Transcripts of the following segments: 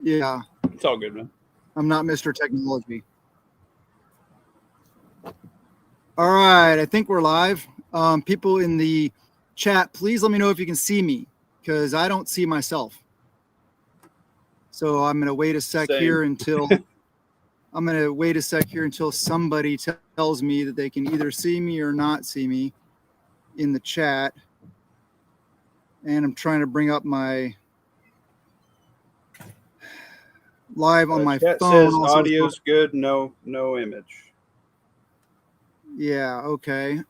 Yeah. It's all good, man. I'm not Mr. Technology. All right. I think we're live. People in the chat, please let me know if you can see me because I don't see myself. So I'm going to wait a sec here until somebody tells me that they can either see me or not see me in the chat. And I'm trying to bring up my live on my chat phone. Says audio's good, no image. Yeah, okay.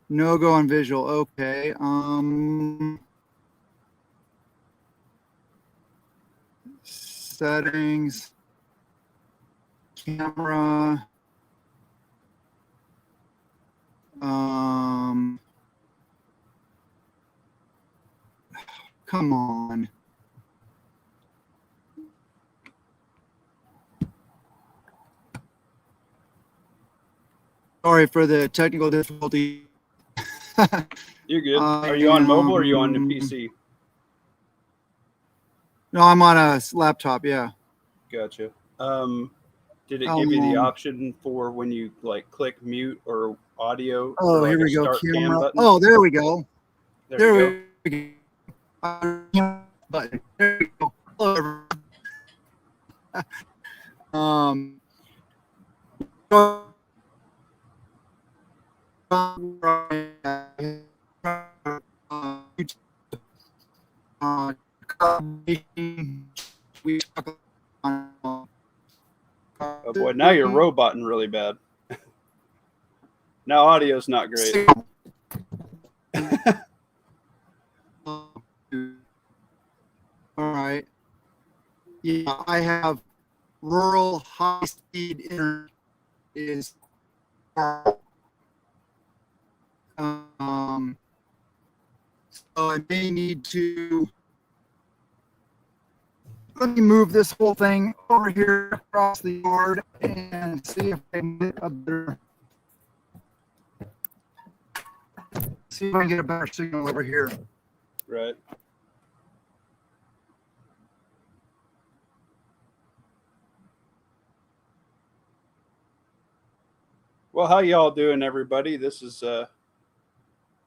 No go on visual. Okay. Settings. Camera. Come on. Sorry for the technical difficulty. You're good. Are you on mobile or are you on the PC? No, I'm on a laptop. Yeah. Gotcha. Did it give you the option for when you like click mute or audio? Oh, like here we go. Start Camera. button? Oh, there we go. There we go. Button. There we go. Hello, oh boy, now you're roboting really bad. Now audio's not great. All right. Yeah, I have rural high-speed internet is so I may need to let me move this whole thing over here across the board and see if I can get a better signal over here. Right. Well, how y'all doing, everybody? This is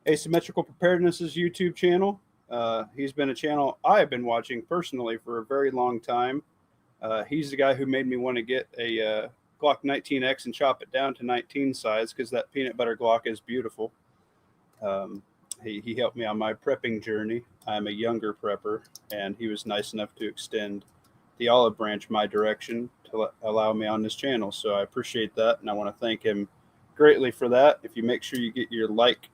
Asymmetrical Preparedness' YouTube channel. He's been a channel I've been watching personally for a very long time. He's the guy who made me want to get a Glock 19X and chop it down to 19 size because that peanut butter Glock is beautiful. He helped me on my prepping journey. I'm a younger prepper, and he was nice enough to extend the olive branch my direction to allow me on this channel. So I appreciate that, and I want to thank him greatly for that. If you make sure you get your like,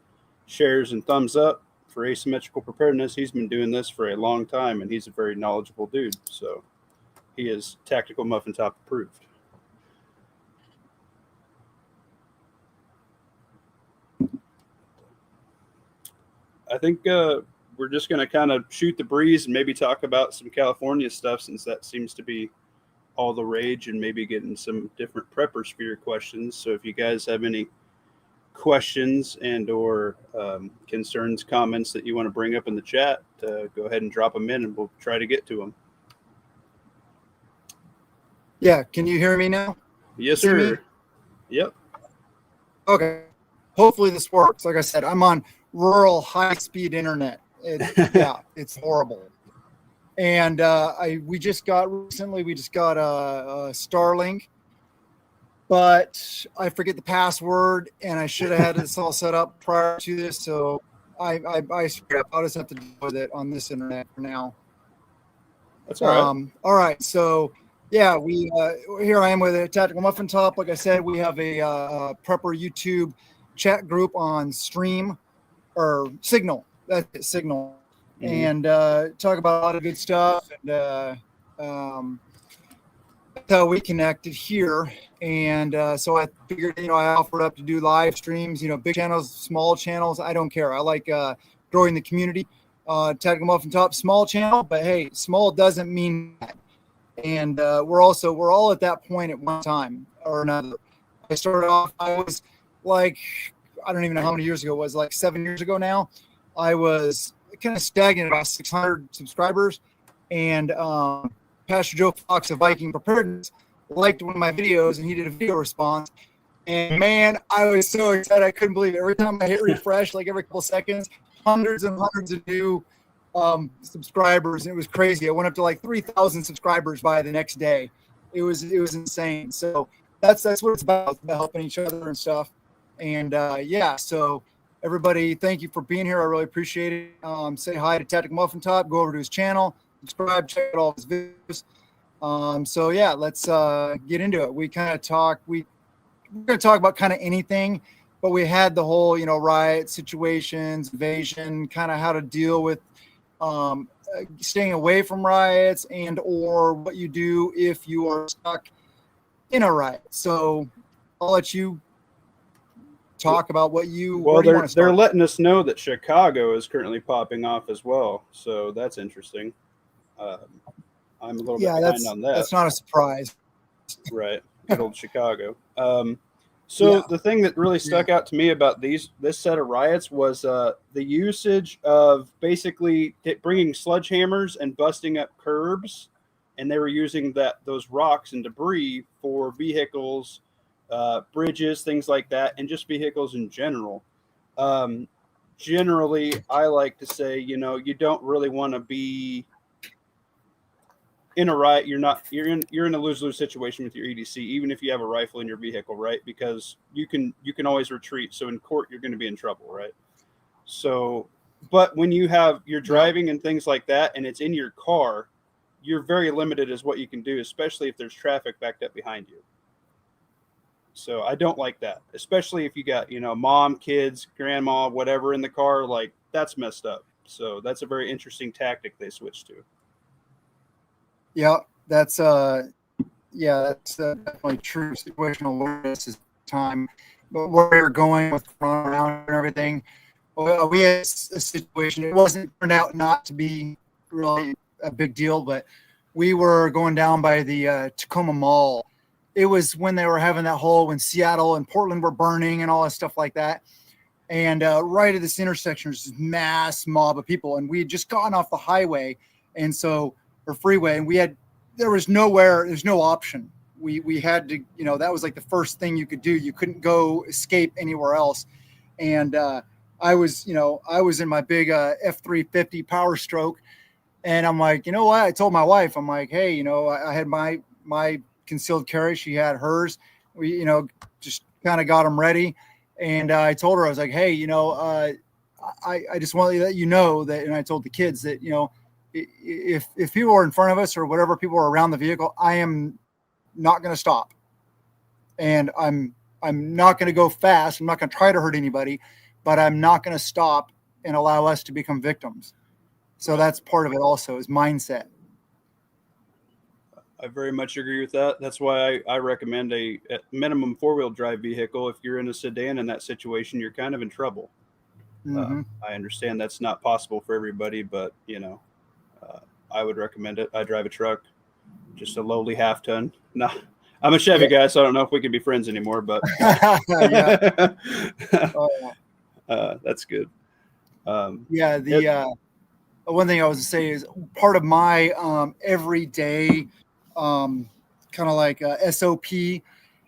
shares, and thumbs up for Asymmetrical Preparedness, he's been doing this for a long time, and he's a very knowledgeable dude. So he is Tactical Muffin Top approved. I think we're just going to kind of shoot the breeze and maybe talk about some California stuff, since that seems to be all the rage, and maybe getting some different prepper sphere questions. So if you guys have any questions and or concerns, comments that you want to bring up in the chat, go ahead and drop them in and we'll try to get to them. Yeah. Can you hear me now? Yes, sir. Yep. Okay. Hopefully this works. Like I said, I'm on rural high-speed internet. Yeah, it's horrible. And we just got a Starlink, but I forget the password, and I should have had this all set up prior to this. So I screwed up. I'll just have to deal with it on this internet for now. That's all right. All right. So yeah, we here I am with a Tactical Muffin Top. Like I said, we have a prepper YouTube chat group on Stream or Signal. That's it, Signal. And talk about a lot of good stuff. And that's how we connected here. And so I figured, I offered up to do live streams, big channels, small channels. I don't care. I like growing the community. Tactical Muffin Top, small channel, but hey, small doesn't mean that. And we're all at that point at one time or another. I started off, I was like, I don't even know how many years ago it was, like 7 years ago now. I was kind of stagnant, about 600 subscribers. And Pastor Joe Fox of Viking Preparedness liked one of my videos, and he did a video response. And man, I was so excited. I couldn't believe it. Every time I hit refresh, like every couple seconds, hundreds and hundreds of new subscribers. And it was crazy. I went up to like 3,000 subscribers by the next day. It was insane. So that's what it's about helping each other and stuff. And so everybody, thank you for being here. I really appreciate it. Say hi to Tactical Muffin Top. Go over to his channel, subscribe, check out all his videos. Let's get into it. We're going to talk about kind of anything, but we had the whole, riot situations, evasion, kind of how to deal with staying away from riots and or what you do if you are stuck in a riot. So I'll let you talk about what you well you they're letting us know that Chicago is currently popping off as well, so that's interesting. I'm a little bit behind on that. That's not a surprise, right? Good old Chicago. The thing that really stuck out to me about this set of riots was the usage of basically bringing sledgehammers and busting up curbs, and they were using those rocks and debris for vehicles, bridges, things like that, and just vehicles in general. Generally, I like to say, you don't really want to be in a riot. You're in a lose-lose situation with your EDC, even if you have a rifle in your vehicle, right? Because you can always retreat. So in court, you're going to be in trouble, right? So, but when you're driving and things like that, and it's in your car, you're very limited as what you can do, especially if there's traffic backed up behind you. So I don't like that, especially if you got, mom, kids, grandma, whatever in the car, like that's messed up. So that's a very interesting tactic they switched to. Yeah, that's definitely true. Situational awareness is time, but where you're going with around and everything. Well, we had a situation. It turned out not to be really a big deal, but we were going down by the Tacoma Mall. It was when they were having that when Seattle and Portland were burning and all that stuff like that. And right at this intersection, there's this mass mob of people, and we had just gotten off the highway, or freeway, and there's no option. We had to, that was like the first thing you could do. You couldn't go escape anywhere else. And I was in my big F-350 Power Stroke, and I'm like, you know what? I told my wife, I'm like, hey, I had my concealed carry. She had hers. We, just kind of got them ready. And I told her, I was like, hey, I just want to let you know that, and I told the kids that, if people are in front of us or whatever, people are around the vehicle, I am not going to stop. And I'm not going to go fast. I'm not going to try to hurt anybody, but I'm not going to stop and allow us to become victims. So that's part of it also, is mindset. I very much agree with that. That's why I recommend a at minimum 4-wheel drive vehicle. If you're in a sedan in that situation, you're kind of in trouble. Mm-hmm. I understand that's not possible for everybody, but I would recommend it. I drive a truck, just a lowly half-ton. No, I'm a Chevy guy, so I don't know if we can be friends anymore, but that's good. One thing I was to say is part of my everyday kind of like SOP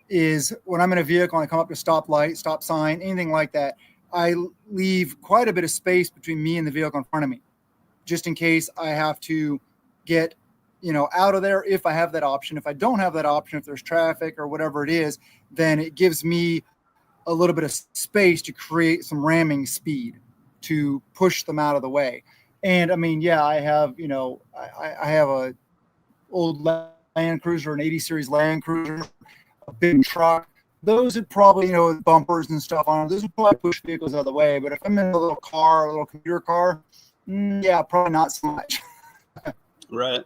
is when I'm in a vehicle and I come up to stoplight, stop sign, anything like that, I leave quite a bit of space between me and the vehicle in front of me, just in case I have to get, out of there if I have that option. If I don't have that option, if there's traffic or whatever it is, then it gives me a little bit of space to create some ramming speed to push them out of the way. And I mean, I have, I have a old Land Cruiser, an 80 series Land Cruiser, a big truck. Those would probably, with bumpers and stuff on them, those would probably push vehicles out of the way. But if I'm in a little car, a little commuter car, probably not so much. Right.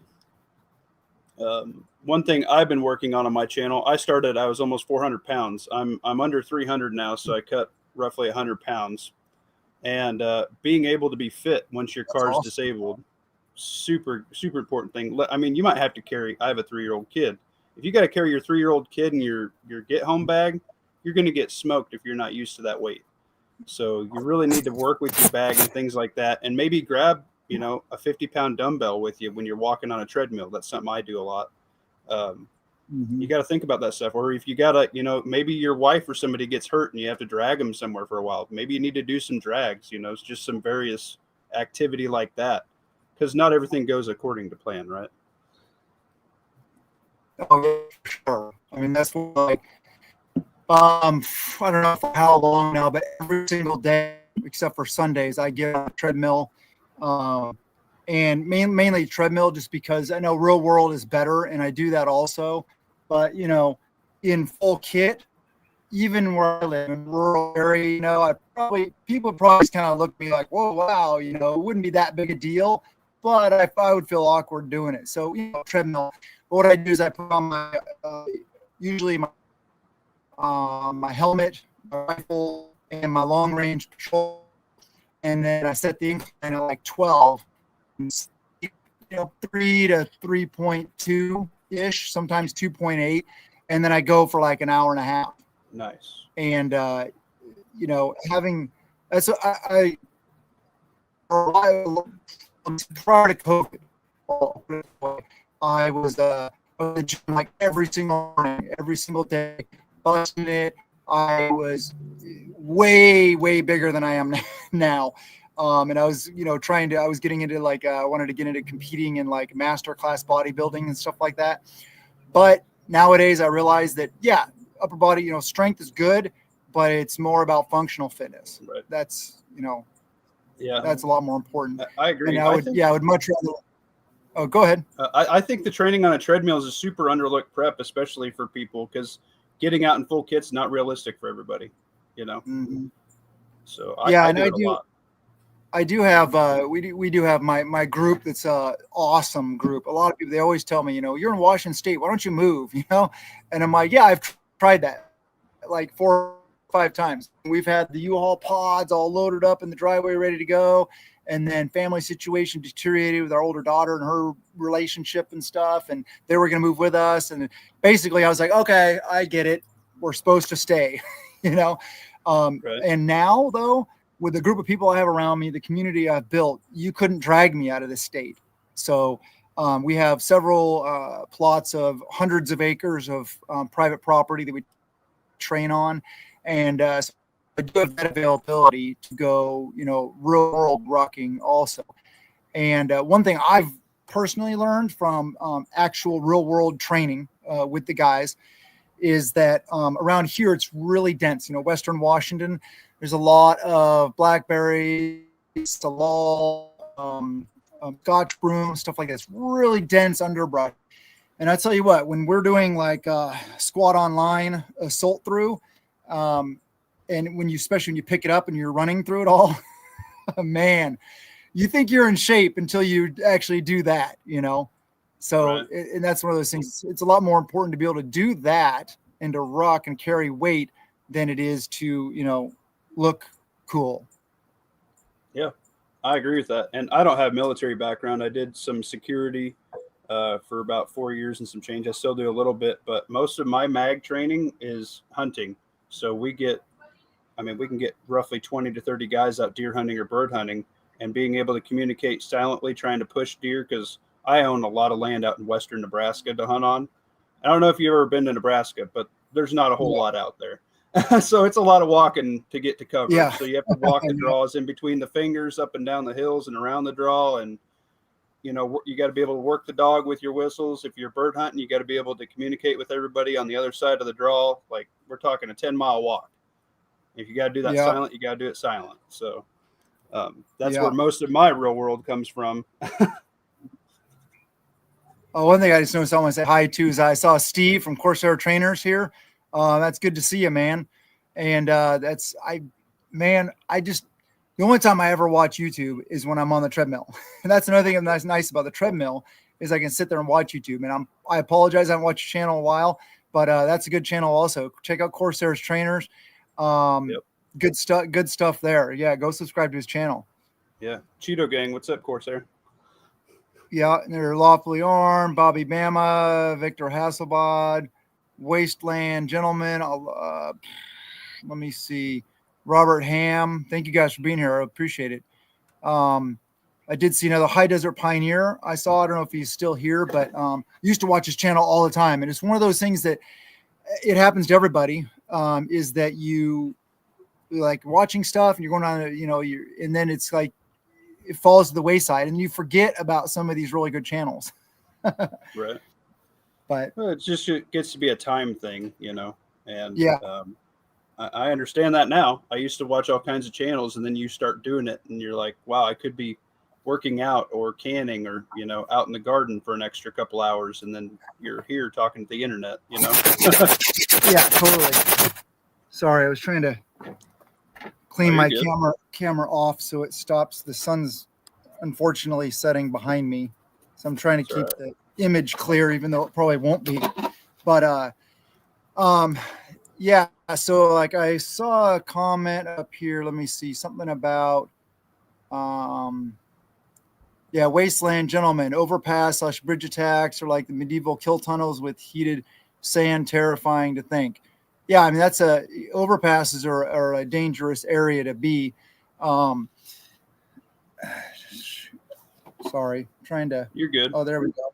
One thing I've been working on my channel, I was almost 400 pounds. I'm under 300 now, so I cut roughly 100 pounds. And being able to be fit once your car is disabled, super, super important thing. I mean, you might have to I have a 3-year-old kid. If you got to carry your 3-year-old kid in your get home bag, you're going to get smoked if you're not used to that weight. So you really need to work with your bag and things like that, and maybe grab, a 50-pound dumbbell with you when you're walking on a treadmill. That's something I do a lot. You got to think about that stuff. Or if you got to, maybe your wife or somebody gets hurt and you have to drag them somewhere for a while. Maybe you need to do some drags, it's just some various activity like that, because not everything goes according to plan, right? Oh, yeah, for sure. I mean, that's what, like, I don't know for how long now, but every single day, except for Sundays, I get on a treadmill, and mainly treadmill, just because I know real world is better, and I do that also. But in full kit, even where I live in rural area, people probably kind of look at me like, "Whoa, wow," it wouldn't be that big a deal, but I would feel awkward doing it. So, treadmill. But what I do is I put on my usually my helmet, my rifle, and my long range patrol, and then I set the incline at like 12, 3 to 3.2 ish, sometimes 2.8, and then I go for like an hour and a half. Nice. And having that's I prior to COVID, I was like every single morning, every single day, busting it. I was way bigger than I am now. And I was, I was getting into I wanted to get into competing in like master class bodybuilding and stuff like that. But nowadays I realize that, yeah, upper body, strength is good, but it's more about functional fitness. Right. That's, yeah, that's a lot more important. I agree. And I would much rather. Oh, go ahead. I think the training on a treadmill is a super underlooked prep, especially for people, because getting out in full kit's not realistic for everybody, Mm-hmm. So I do it a lot. I do have we do have my group that's a awesome group. A lot of people, they always tell me, you're in Washington State, why don't you move? And I'm like, yeah, I've tried that like 4 or 5 times. We've had the U-Haul pods all loaded up in the driveway ready to go, and then family situation deteriorated with our older daughter and her relationship and stuff, and they were going to move with us, and basically I was like, okay, I get it, we're supposed to stay. Right. And now though, with the group of people I have around me, the community I've built, you couldn't drag me out of this state. So we have several plots of hundreds of acres of private property that we train on. And so I do have that availability to go, real world rocking also. And one thing I've personally learned from actual real world training with the guys is that around here, it's really dense. Western Washington, there's a lot of blackberries, salal, Scotch broom, stuff like that. It's really dense underbrush. And I tell you what, when we're doing like squat online assault through, and especially when you pick it up and you're running through it all, man, you think you're in shape until you actually do that, So, right. And that's one of those things. It's a lot more important to be able to do that and to rock and carry weight than it is to, look cool. Yeah, I agree with that. And I don't have military background. I did some security for about 4 years and some change. I still do a little bit, but most of my mag training is hunting. So we can get roughly 20 to 30 guys out deer hunting or bird hunting, and being able to communicate silently, trying to push deer, because I own a lot of land out in western Nebraska to hunt on. I don't know if you've ever been to Nebraska, but there's not a whole lot out there. So it's a lot of walking to get to cover. Yeah. So you have to walk the draws in between the fingers, up and down the hills and around the draw. And, you got to be able to work the dog with your whistles. If you're bird hunting, you got to be able to communicate with everybody on the other side of the draw. Like, we're talking a 10-mile walk. If you got to do that silent, you got to do it silent. So that's where most of my real world comes from. Oh, one thing I just noticed I want to say hi to is I saw Steve from Corsair Trainers here. That's good to see you, man. And the only time I ever watch YouTube is when I'm on the treadmill. And that's another thing that's nice about the treadmill is I can sit there and watch YouTube. And I apologize, I haven't watched your channel in a while, but that's a good channel also. Check out Corsair's Trainers. Good stuff there. Yeah, go subscribe to his channel. Yeah. Cheeto Gang, what's up, Corsair? Yeah, and they're Lawfully Armed, Bobby Bama, Victor Hasselbad, Wasteland Gentleman. Let me see. Robert Ham. Thank you guys for being here. I appreciate it. I did see another High Desert Pioneer. I saw. I don't know if he's still here, but used to watch his channel all the time. And it's one of those things that it happens to everybody. Is that you like watching stuff and you're going on, and then it's like it falls to the wayside, and you forget about some of these really good channels. Right. But Well, it gets to be a time thing, and yeah, I understand that now. I used to watch all kinds of channels, and then you start doing it, and you're like, wow, I could be working out or canning or, out in the garden for an extra couple hours, and then you're here talking to the internet, yeah, totally. Sorry, I was trying to clean my camera off so it stops. The sun's unfortunately setting behind me, so I'm trying to keep the image clear, even though it probably won't be. But yeah. So like I saw a comment up here. Let me see something about wasteland gentlemen, overpass / bridge attacks, or like the medieval kill tunnels with heated sand, terrifying to think. Yeah, I mean overpasses are a dangerous area to be. Sorry, trying to. You're good. Oh, there we go.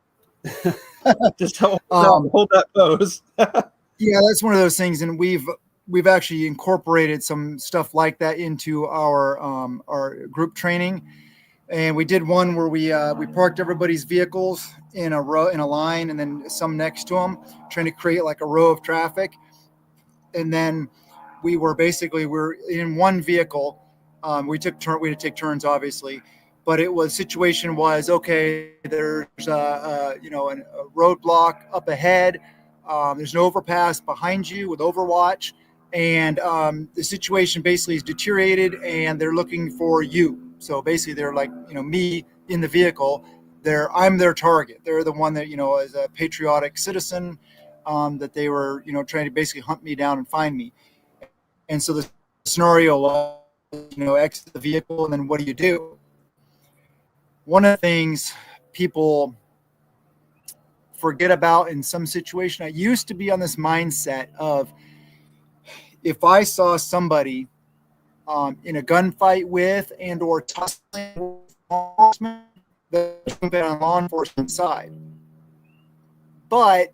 Just hold that pose. Yeah, that's one of those things, and we've actually incorporated some stuff like that into our group training. And we did one where we parked everybody's vehicles in a row, in a line, and then some next to them, trying to create like a row of traffic. And then we're in one vehicle. We had to take turns, obviously, but situation was okay. There's a roadblock up ahead. There's an overpass behind you with Overwatch, and the situation basically is deteriorated, and they're looking for you. So basically, they're like, me in the vehicle. I'm their target. They're the one that, as a patriotic citizen, that they were, trying to basically hunt me down and find me. And so the scenario was, exit the vehicle, and then what do you do? One of the things people forget about in some situation, I used to be on this mindset of, if I saw somebody in a gunfight with and or tussling with law enforcement, that's been on law enforcement side. But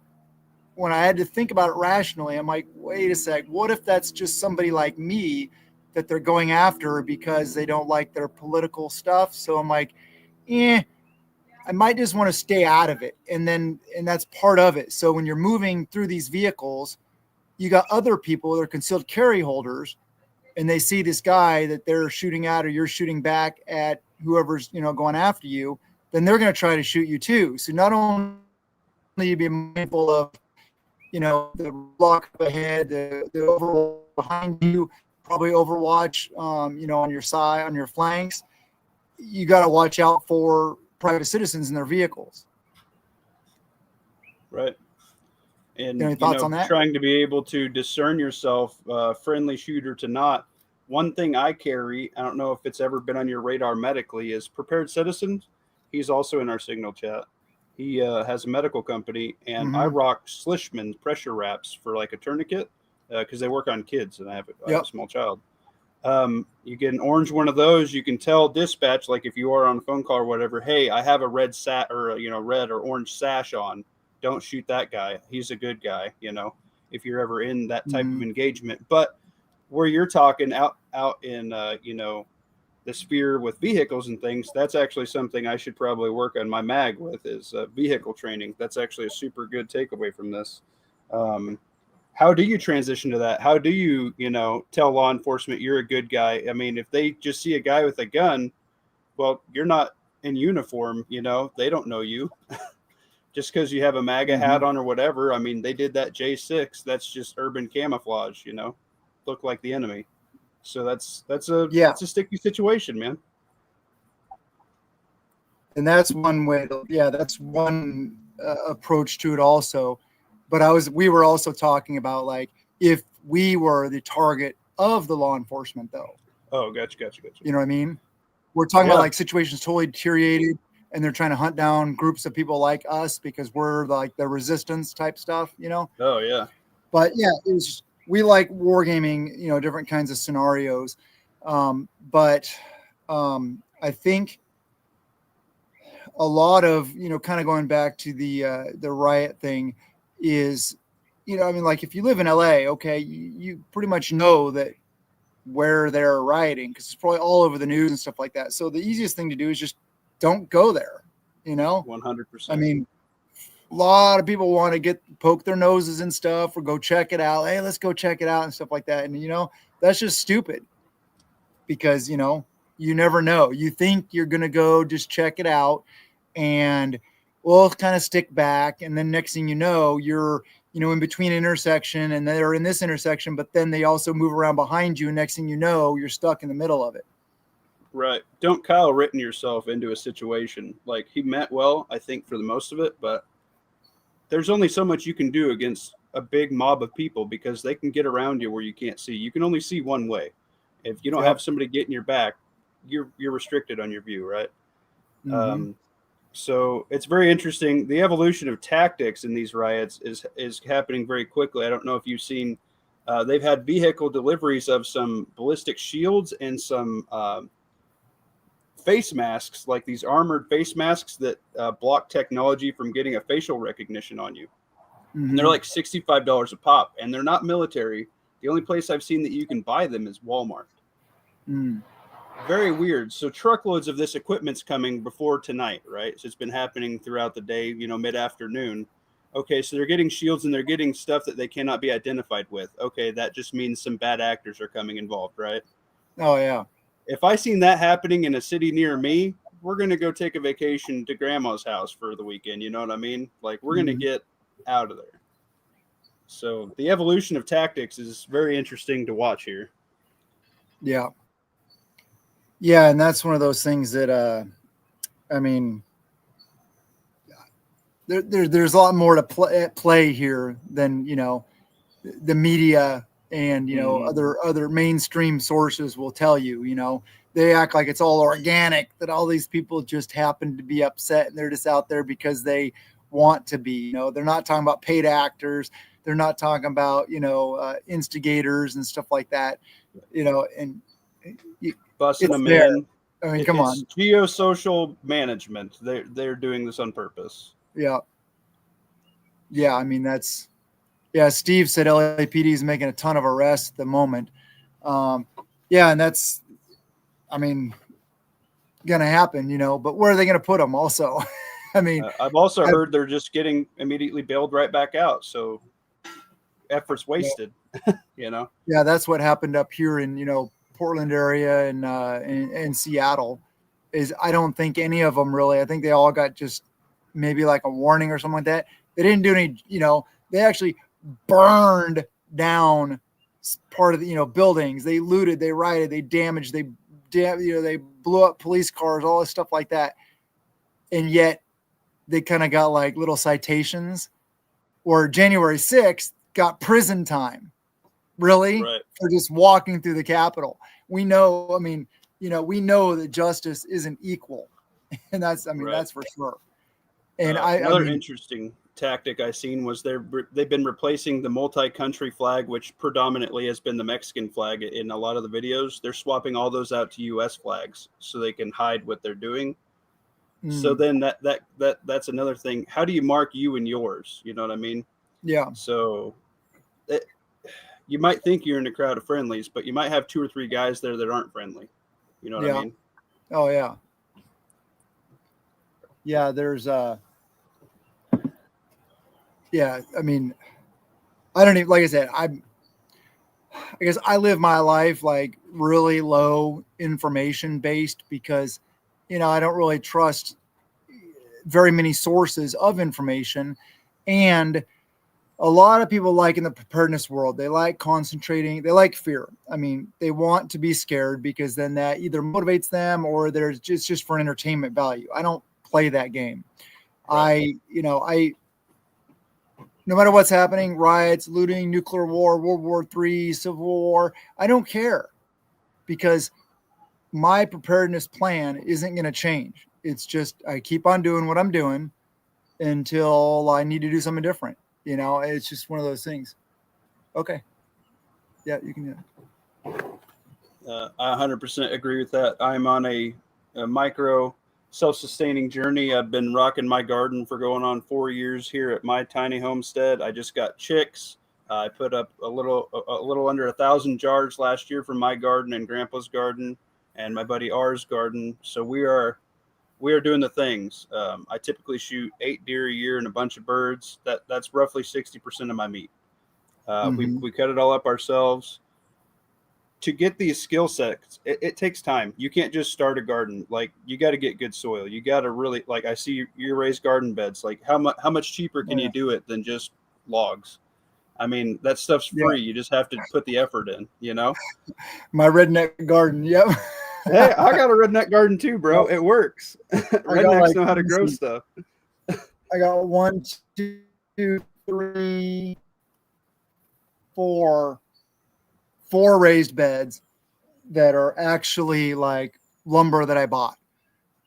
when I had to think about it rationally, I'm like, wait a sec, what if that's just somebody like me that they're going after because they don't like their political stuff? So I'm like, I might just want to stay out of it. And that's part of it. So when you're moving through these vehicles, you got other people that are concealed carry holders, and they see this guy that they're shooting at, or you're shooting back at whoever's, going after you, then they're going to try to shoot you too. So not only you be mindful of, the block ahead, the overwatch behind you, probably Overwatch, on your side, on your flanks, you got to watch out for private citizens in their vehicles. Right. And any thoughts on that? Trying to be able to discern yourself, friendly shooter to not. One thing I carry, I don't know if it's ever been on your radar medically, is Prepared Citizens. He's also in our Signal chat. He has a medical company, and I rock Slishman pressure wraps for like a tourniquet because they work on kids, and I have a small child. You get an orange one of those. You can tell dispatch, like if you are on a phone call or whatever, hey, I have a red red or orange sash on. Don't shoot that guy. He's a good guy, if you're ever in that type of engagement. But where you're talking out in, the sphere with vehicles and things, that's actually something I should probably work on my mag with, is vehicle training. That's actually a super good takeaway from this. How do you transition to that? How do you, tell law enforcement you're a good guy? I mean, if they just see a guy with a gun, well, you're not in uniform, they don't know you. Just because you have a MAGA hat on or whatever. I mean, they did that J6. That's just urban camouflage, look like the enemy. So that's a sticky situation, man. And that's one way that's one approach to it also. But we were also talking about, like, if we were the target of the law enforcement, though. Oh, gotcha. You know what I mean? We're talking about like situations totally deteriorated, and they're trying to hunt down groups of people like us because we're like the resistance type stuff, Oh yeah. But yeah, it was we like wargaming, different kinds of scenarios. But I think a lot of, kind of going back to the riot thing is, like if you live in LA, okay, you pretty much know that where they're rioting because it's probably all over the news and stuff like that. So the easiest thing to do is just don't go there, 100%. I mean, a lot of people want to poke their noses and stuff or go check it out. Hey, let's go check it out and stuff like that. And, that's just stupid because, you never know. You think you're going to go just check it out and we'll kind of stick back. And then next thing you know, you're, in between an intersection and they're in this intersection, but then they also move around behind you. And next thing you know, you're stuck in the middle of it. Right. Don't Kyle Ritten yourself into a situation. Like, he meant well, I think, for the most of it, but there's only so much you can do against a big mob of people because they can get around you where you can't see. You can only see one way. If you don't have somebody getting your back, you're restricted on your view, right? Mm-hmm. So it's very interesting. The evolution of tactics in these riots is happening very quickly. I don't know if you've seen, they've had vehicle deliveries of some ballistic shields and some face masks, like these armored face masks that block technology from getting a facial recognition on you. Mm-hmm. And they're like $65 a pop, and they're not military. The only place I've seen that you can buy them is Walmart. Mm. Very weird. So truckloads of this equipment's coming before tonight, right? So it's been happening throughout the day, mid-afternoon. Okay, so they're getting shields and they're getting stuff that they cannot be identified with. Okay, that just means some bad actors are coming involved, right? Oh, yeah. If I seen that happening in a city near me, we're going to go take a vacation to grandma's house for the weekend. You know what I mean? Like, we're going to get out of there. So the evolution of tactics is very interesting to watch here. Yeah. Yeah. And that's one of those things that, I mean, there's a lot more to play here than, the media and, other mainstream sources will tell you, they act like it's all organic, that all these people just happen to be upset and they're just out there because they want to be, they're not talking about paid actors. They're not talking about, instigators and stuff like that, and Busting them there. in. I mean, come on. Geosocial management. They're doing this on purpose. Yeah. Yeah. I mean, Steve said LAPD is making a ton of arrests at the moment. Yeah. And that's, I mean, going to happen, but where are they going to put them also? I mean, I've also heard they're just getting immediately bailed right back out. So effort's wasted, Yeah, that's what happened up here in, Portland area and Seattle is I don't think any of them really, I think they all got just maybe like a warning or something like that. They didn't do any, they actually burned down part of the, buildings. They looted, they rioted, they damaged, they blew up police cars, all this stuff like that. And yet they kind of got like little citations, or January 6th got prison time. Really? Right. For just walking through the Capitol. We know, I mean, we know that justice isn't equal. And that's for sure. And another interesting tactic I seen was they've been replacing the multi-country flag, which predominantly has been the Mexican flag in a lot of the videos. They're swapping all those out to U.S. flags so they can hide what they're doing. So then that's another thing. How do you mark you and yours? You know what I mean? Yeah. So you might think you're in a crowd of friendlies, but you might have 2 or 3 guys there that aren't friendly. You know what I mean? Oh yeah. Yeah. There's yeah. I mean, I don't even, like I said, I guess I live my life like really low information based because, I don't really trust very many sources of information. And a lot of people like in the preparedness world, they like concentrating, they like fear. I mean, they want to be scared because then that either motivates them or there's just for entertainment value. I don't play that game. Right. No matter what's happening, riots, looting, nuclear war, World War III, Civil War, I don't care because my preparedness plan isn't going to change. It's just, I keep on doing what I'm doing until I need to do something different. It's just one of those things. Okay. Yeah, you can. I 100% agree with that. I'm on a micro self-sustaining journey. I've been rocking my garden for going on 4 years here at my tiny homestead. I just got chicks. I put up a little under 1,000 jars last year for my garden and Grandpa's garden and my buddy R's garden. So we are doing the things. I typically shoot 8 deer a year and a bunch of birds. That's roughly 60% of my meat. We cut it all up ourselves. To get these skill sets, it takes time. You can't just start a garden. Like, you got to get good soil. You got to really, like, I see you raise garden beds. Like, how much cheaper can you do it than just logs? I mean, that stuff's free. You just have to put the effort in, you know? My redneck garden. Yep. Hey, I got a redneck garden too, bro. It works. Rednecks know how to grow stuff. I got 1, 2, 3, 4 raised beds that are actually like lumber that I bought.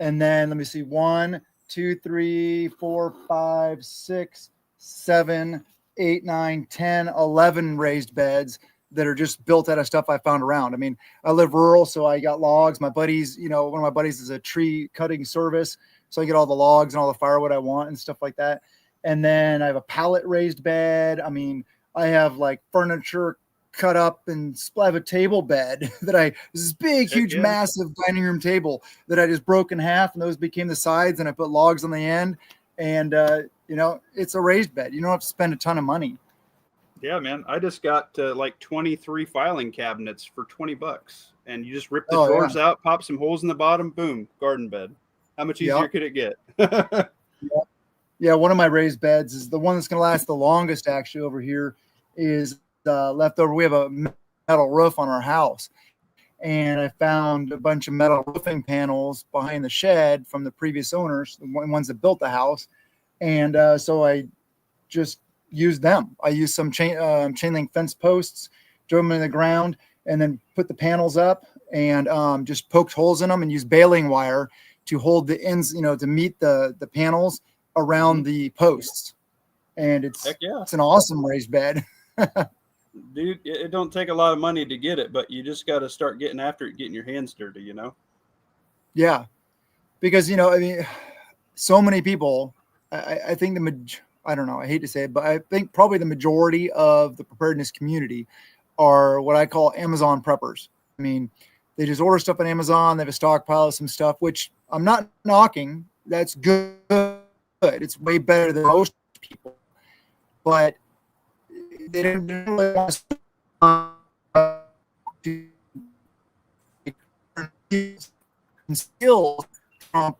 And then let me see, 1, 2, 3, 4, 5, 6, 7, 8, 9, 10, 11 raised beds that are just built out of stuff I found around. I mean, I live rural, so I got logs. My buddies, one of my buddies is a tree cutting service. So I get all the logs and all the firewood I want and stuff like that. And then I have a pallet raised bed. I mean, I have like furniture cut up, and I have a table bed that this big, huge, massive dining room table that I just broke in half, and those became the sides, and I put logs on the end. And, it's a raised bed. You don't have to spend a ton of money. Yeah, man. I just got like 23 filing cabinets for $20, and you just rip the drawers out, pop some holes in the bottom, boom, garden bed. How much easier could it get? Yeah, one of my raised beds is the one that's going to last the longest. Actually, over here is leftover. We have a metal roof on our house, and I found a bunch of metal roofing panels behind the shed from the previous owners, the ones that built the house, and so I just used them. I used some chain link fence posts, drove them in the ground, and then put the panels up, and just poked holes in them and used baling wire to hold the ends, to meet the panels around the posts. And it's an awesome raised bed. Dude, it don't take a lot of money to get it, but you just got to start getting after it, getting your hands dirty, Yeah, because I mean, so many people. I think I don't know. I hate to say it, but I think probably the majority of the preparedness community are what I call Amazon preppers. I mean, they just order stuff on Amazon. They have a stockpile of some stuff, which I'm not knocking. That's good. It's way better than most people, but they didn't really want to skills from.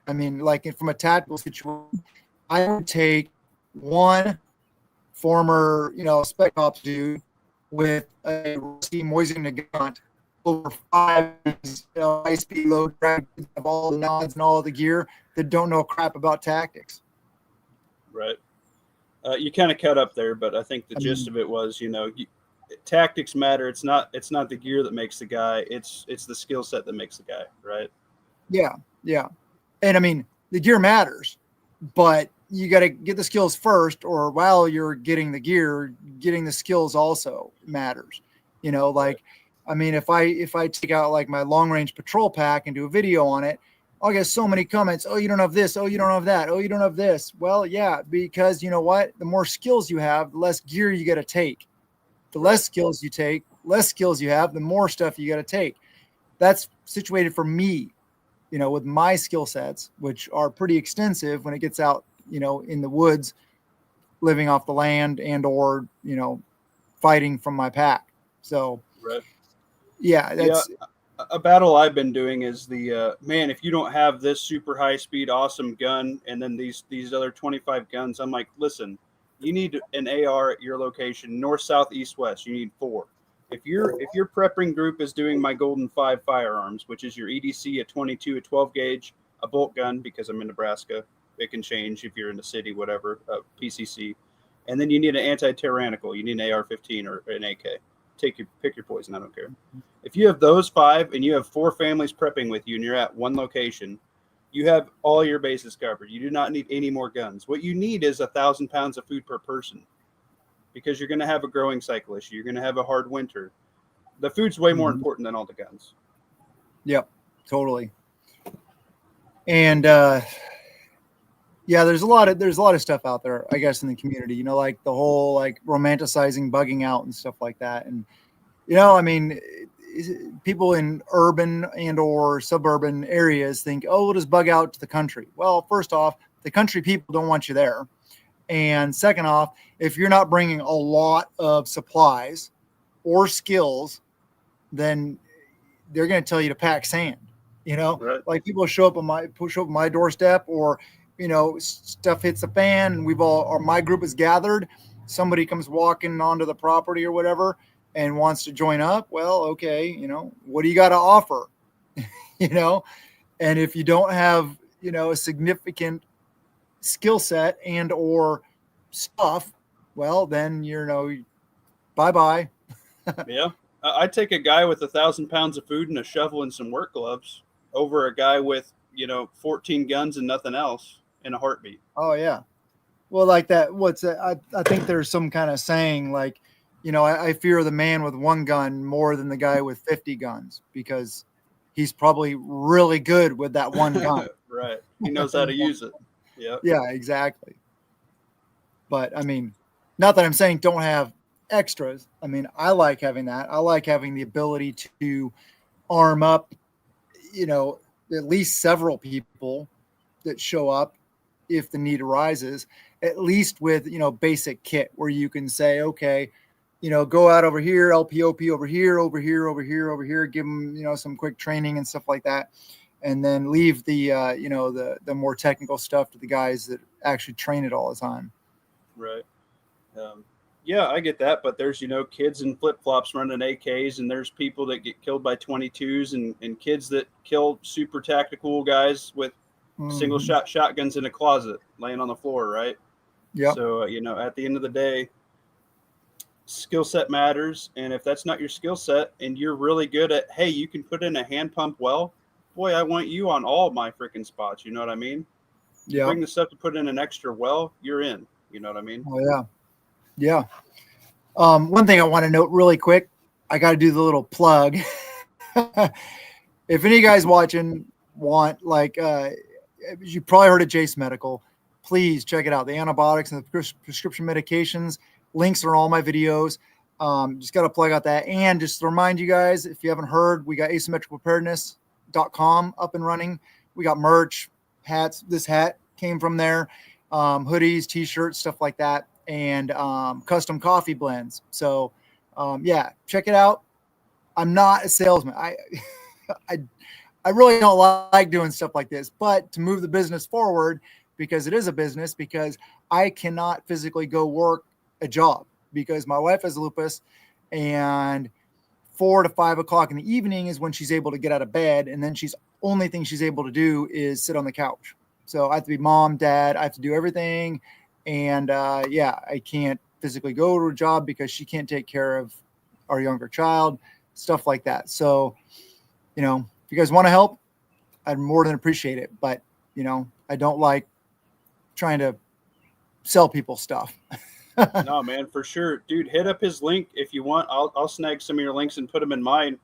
I mean, like from a tactical situation, I would take one former, spec ops dude with a rusty Mosin Nagant over 5 high-speed load drag of all the nods and all the gear that don't know crap about tactics. Right. You kind of cut up there, but I think the gist of it was, tactics matter. It's not the gear that makes the guy. It's the skill set that makes the guy, right? Yeah, yeah. And I mean, the gear matters, but you got to get the skills first, or while you're getting the gear, getting the skills also matters. I mean, if I take out like my long range patrol pack and do a video on it, I'll get so many comments. Oh, you don't have this. Oh, you don't have that. Oh, you don't have this. Well, yeah, because you know what? The more skills you have, the less gear you got to take. The less skills you take, less skills you have, the more stuff you got to take. That's situated for me, with my skill sets, which are pretty extensive when it gets out, in the woods, living off the land and or, fighting from my pack. So, right. Yeah, that's a battle I've been doing is the man, if you don't have this super high speed, awesome gun, and then these other 25 guns, I'm like, listen, you need an AR at your location, north, south, east, west. You need 4. If your prepping group is doing my Golden 5 firearms, which is your EDC, a 22, a 12 gauge, a bolt gun, because I'm in Nebraska, it can change if you're in the city, whatever, PCC, and then you need an anti-tyrannical. You need an AR-15 or an AK. Pick your poison. I don't care. If you have those 5 and you have 4 families prepping with you and you're at one location, You have all your bases covered. You do not need any more guns. What you need is 1,000 pounds of food per person, because you're going to have a growing cycle issue. You're going to have a hard winter. The food's way more important than all the guns. Yep, totally. And yeah, there's a lot of stuff out there, I guess, in the community, you know, like the whole like romanticizing bugging out and stuff like that. And, you know, I mean, people in urban and or suburban areas think, oh, we'll just bug out to the country. Well, first off, the country people don't want you there. And second off, if you're not bringing a lot of supplies or skills, then they're going to tell you to pack sand, you know, Right. like people show up on my doorstep, or, you know, stuff hits the fan and my group is gathered. Somebody comes walking onto the property or whatever and wants to join up. Well, okay. You know, what do you got to offer? You know, and if you don't have, you know, a significant skill set and or stuff, well, then, you know, bye-bye. Yeah. I'd take a guy with 1,000 pounds of food and a shovel and some work gloves over a guy with, 14 guns and nothing else in a heartbeat. Oh yeah. Well, like that, I think there's some kind of saying like, you know, I fear the man with one gun more than the guy with 50 guns, because he's probably really good with that one gun. Right. He knows how to use it. Yeah. Yeah, exactly. But I mean, not that I'm saying don't have extras. I mean, I like having that. I like having the ability to arm up, you know, at least several people that show up if the need arises, at least with, you know, basic kit where you can say, okay, you know, go out over here, LPOP over here, over here, over here, over here, give them, you know, some quick training and stuff like that. And then leave the, you know, the more technical stuff to the guys that actually train it all the time. Right. Yeah, I get that. But there's, kids in flip flops running AKs, and there's people that get killed by 22s, and kids that kill super tactical guys with single shot shotguns in a closet laying on the floor. Right. Yeah. So, at the end of the day, skill set matters. And if that's not your skill set and you're really good at, hey, you can put in a hand pump well, boy, I want you on all my freaking spots. You know what I mean? Yeah. Bring the stuff to put in an extra well, you're in. You know what I mean? Oh yeah. Yeah. One thing I want to note really quick, I got to do the little plug. If any of you guys watching want, like, you probably heard of Jace Medical, please check it out. The antibiotics and the prescription medications links are in all my videos. Just got to plug out that. And just to remind you guys, if you haven't heard, we got asymmetricalpreparedness.com up and running. We got merch, hats. This hat came from there. Hoodies, t-shirts, stuff like that, and custom coffee blends. So yeah, check it out. I'm not a salesman. I really don't like doing stuff like this, but to move the business forward, because it is a business, because I cannot physically go work a job because my wife has lupus, and 4 to 5 o'clock in the evening is when she's able to get out of bed. And then only thing she's able to do is sit on the couch. So I have to be mom, dad. I have to do everything. And yeah, I can't physically go to a job because she can't take care of our younger child, stuff like that. So, if you guys want to help, I'd more than appreciate it. But, I don't like trying to sell people stuff. No, man, for sure. Dude, hit up his link if you want. I'll snag some of your links and put them in mine.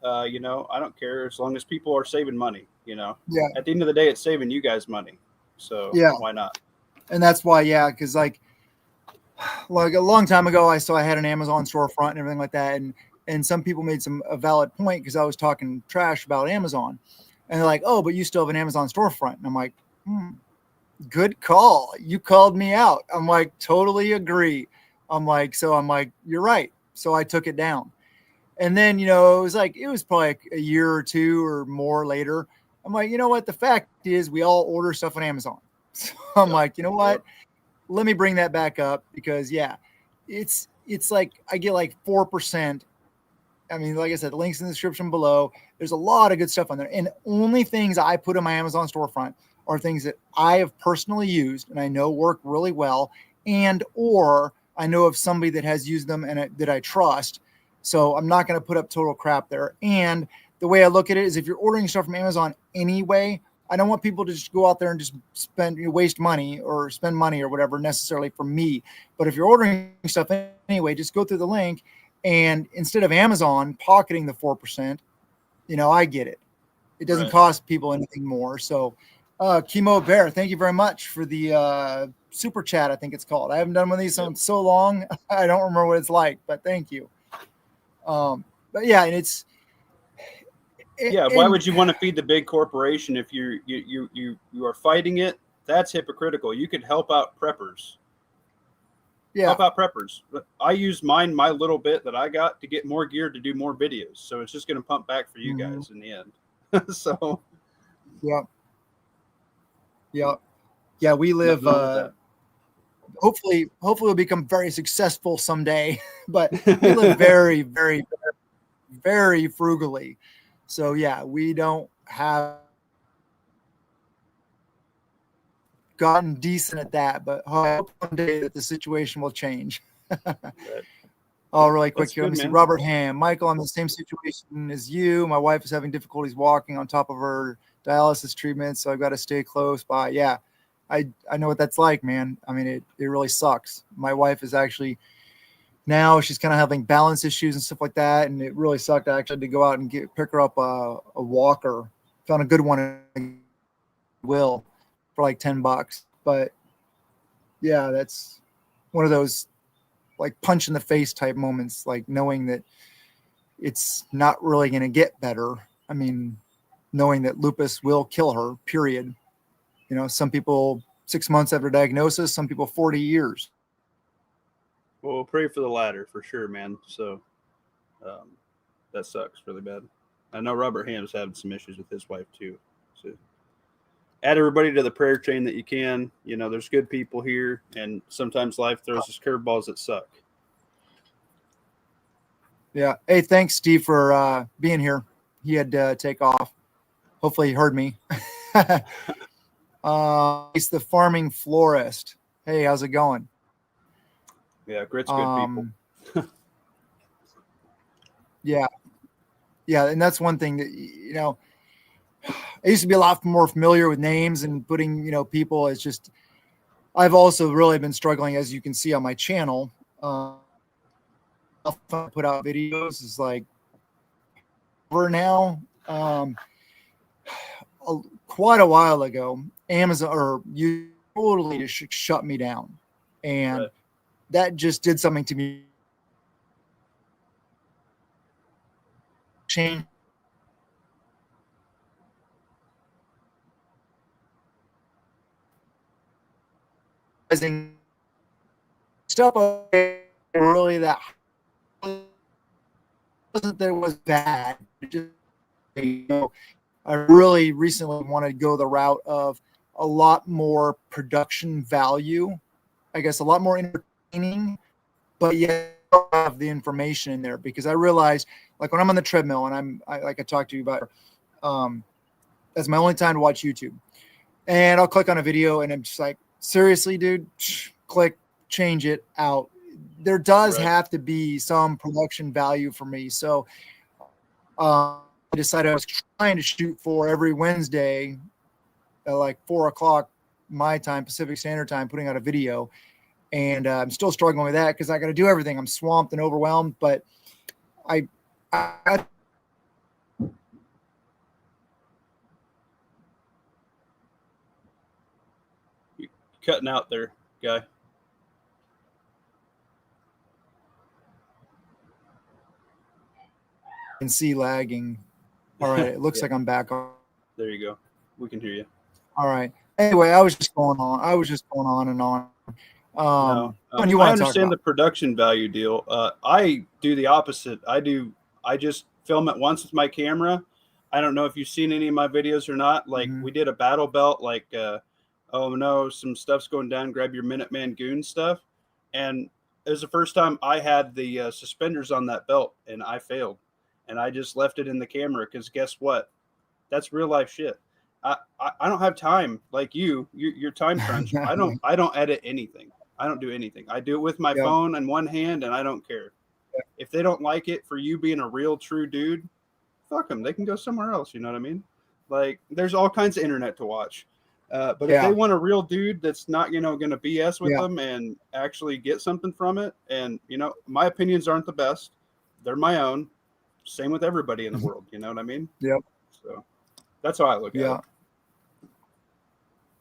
I don't care as long as people are saving money, Yeah. At the end of the day, it's saving you guys money. So yeah, why not? And that's why, yeah, because like a long time ago, I had an Amazon storefront and everything like that. And some people made a valid point because I was talking trash about Amazon. And they're like, oh, but you still have an Amazon storefront. And I'm like, good call. You called me out. I'm like, totally agree. I'm like, you're right. So I took it down. And then, it was probably a year or two or more later. I'm like, you know what? The fact is we all order stuff on Amazon. So I'm like, you know what? Let me bring that back up because yeah, it's like I get like 4%. I mean, like I said, links in the description below. There's a lot of good stuff on there. And only things I put in my Amazon storefront are things that I have personally used and I know work really well, and or I know of somebody that has used them and that I trust. So I'm not going to put up total crap there. And the way I look at it is if you're ordering stuff from Amazon anyway, I don't want people to just go out there and just waste money or spend money or whatever necessarily for me. But if you're ordering stuff anyway, just go through the link, and instead of Amazon pocketing the 4%, I get it. It doesn't cost people anything more. So, Chemo Bear, thank you very much for the super chat. I think it's called. I haven't done one of these in so long. I don't remember what it's like, but thank you. But yeah, and it's. Why would you want to feed the big corporation if you are fighting it? That's hypocritical. You could help out preppers. Yeah. Help out preppers. I use my little bit that I got to get more gear to do more videos. So it's just going to pump back for you guys in the end. So. Yeah. We live. Hopefully we'll become very successful someday. But we live very, very, very frugally. So yeah, we don't have gotten decent at that, but I hope one day that the situation will change. Oh, really quick here. Let me see. Robert Ham. Michael, I'm in the same situation as you. My wife is having difficulties walking on top of her dialysis treatment, so I've got to stay close by. Yeah, I know what that's like, man. I mean, it really sucks. My wife is actually now she's kind of having balance issues and stuff like that, and it really sucked. I actually had to go out and pick her up a walker. Found a good one for like $10. But yeah, that's one of those like punch in the face type moments, like knowing that it's not really going to get better. I mean, knowing that lupus will kill her, period. Some people 6 months after diagnosis, some people 40 years. Well, we'll pray for the latter for sure, man. So that sucks really bad. I know Robert Ham's having some issues with his wife too. So add everybody to the prayer chain that you can. There's good people here, and sometimes life throws us curveballs that suck. Yeah. Hey, thanks, Steve, for being here. He had to take off. Hopefully he heard me. He's the farming florist. Hey, how's it going? Yeah, Grit's good people. Yeah, and that's one thing that I used to be a lot more familiar with names and putting people. It's just I've also really been struggling, as you can see on my channel. Put out videos is like over now. Quite a while ago, Amazon or you totally just shut me down, and that just did something to me. Change stuff really that wasn't that it was bad. It just, I really recently wanted to go the route of a lot more production value, I guess, a lot more entertaining, but yet have the information in there, because I realized, like when I'm on the treadmill and like I talked to you about, that's my only time to watch YouTube, and I'll click on a video and I'm just like, seriously, dude, click, change it out. There does have to be some production value for me. So I decided I was trying to shoot for every Wednesday at like 4:00 my time, Pacific Standard Time, putting out a video. And I'm still struggling with that because I got to do everything. I'm swamped and overwhelmed, but I You're cutting out there, guy. can see lagging. All right. It looks like I'm back on. There you go. We can hear you. All right. Anyway, I was just going on and on. I understand the production value deal. I do the opposite. I just film it once with my camera. I don't know if you've seen any of my videos or not. Like we did a battle belt, like, oh no, some stuff's going down, grab your Minuteman goon stuff. And it was the first time I had the suspenders on that belt, and I failed. And I just left it in the camera because guess what? That's real life shit. I don't have time like you're time crunch. I don't edit anything. I don't do anything. I do it with my phone in one hand, and I don't care. If they don't like it for you being a real true dude, fuck them. They can go somewhere else. You know what I mean? Like, there's all kinds of internet to watch. But if they Yeah. want a real dude that's not, going to BS with Yeah. them and actually get something from it, and, my opinions aren't the best. They're my own. Same with everybody in the world. You know what I mean? Yep. So that's how I look at Yeah. it.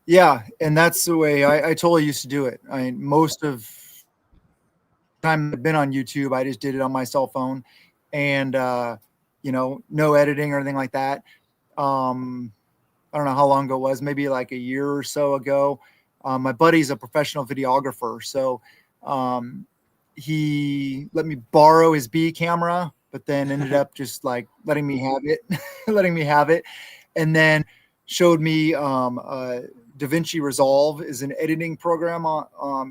Yeah. And that's the way I totally used to do it. I mean, most of the time I've been on YouTube, I just did it on my cell phone and, no editing or anything like that. I don't know how long ago it was, maybe like a year or so ago. My buddy's a professional videographer. So, he let me borrow his B camera, but then ended up just like letting me have it, letting me have it. And then showed me, DaVinci Resolve is an editing program.